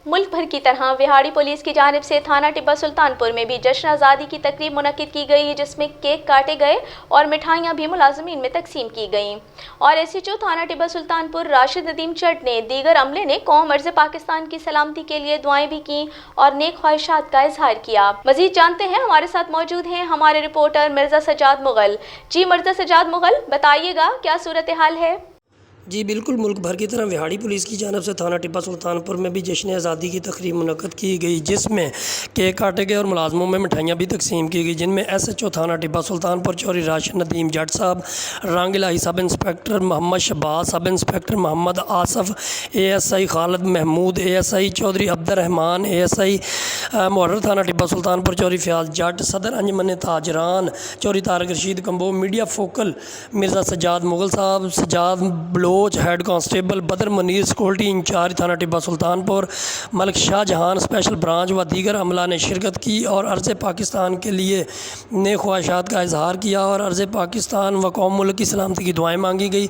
मुल्क भर की तरह बिहाड़ी पुलिस की जानिब से थाना टिब्बा सुल्तानपुर में भी जश्न आज़ादी की तकरीब मुनक्किद की गई, जिसमें केक काटे गए और मिठाइयाँ भी मुलाजमीन में तकसीम की गईं। और एसएचओ थाना टिब्बा सुल्तानपुर राशिद नदीम चट ने दीगर अमले ने कौम अर्ज़ पाकिस्तान की सलामती के लिए दुआएं भी की और नेक ख्वाहिशात का इजहार किया। मजीद जानते हैं, हमारे साथ मौजूद हैं हमारे रिपोर्टर मिर्ज़ा सज्जाद मुगल। जी मिर्ज़ा सज्जाद मुगल, बताइएगा क्या सूरत हाल है? जी बिल्कुल, मुल्क भर की तरह बिहाड़ी पुलिस की जानब से थाना टिब्बा सुल्तानपुर में भी जश्न आज़ादी की तकरीब मुनक्किद की गई, जिसमें केक काटे गए और मुलाजमों में मिठाइयाँ भी तकसीम की गई, जिनमें एसएचओ थाना टिब्बा सुल्तानपुर चौधरी राशिद नदीम जट साहब, रंग इलाही सब inspector Mohammad Shahbaz, sub inspector Mohammad Asif, ASI Khalid Mahmood, ASI Chaudhry Abdurrahman, ASI मुहर्रर थाना टिब्बा सुल्तानपुर चौधरी फयाज जट, सदर अंजमन ताजरान चौधरी तारक रशीद कंबो, मीडिया फोकल मिर्ज़ा सज्जाद मुगल साहब, Sajjad head constable Badar Munir, security incharge थाना टिब्बा सुल्तानपुर, मलिक शाहजहां स्पेशल ब्रांच व दीगर अमला ने शिरकत की और अर्ज़ पाकिस्तान के लिए नेक ख्वाहिशात का इजहार किया और अर्ज़ पाकिस्तान व कौम मुल्क की सलामती की दुआएं मांगी गई।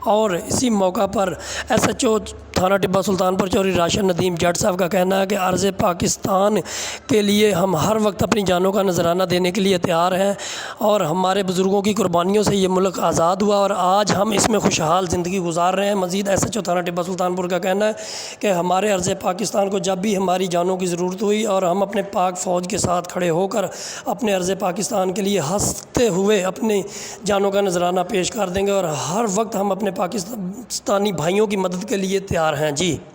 और इसी मौका पर एसएचओ थाना टिब्बा सुल्तानपुर चौधरी राशिद नदीम जट साहब का कहना है कि अर्ज़ पाकिस्तान के लिए हम हर वक्त अपनी जानों का नजराना देने के लिए तैयार हैं और हमारे बुज़ुर्गों की कुर्बानियों से ये मुल्क आज़ाद हुआ और आज हम इसमें खुशहाल ज़िंदगी गुजार रहे हैं। मज़ीद एसएचओ थाना टिब्बा सुल्तानपुर का कहना है कि हमारे अर्ज़ पाकिस्तान को जब भी हमारी जानों की ज़रूरत हुई और हम अपने पाक फ़ौज के साथ खड़े होकर अपने अर्ज़ पाकिस्तान के लिए हंसते हुए अपनी जानों का नजराना पेश कर देंगे और हर वक्त हम अपने पाकिस्तानी भाइयों की मदद के लिए तैयार हैं। जी।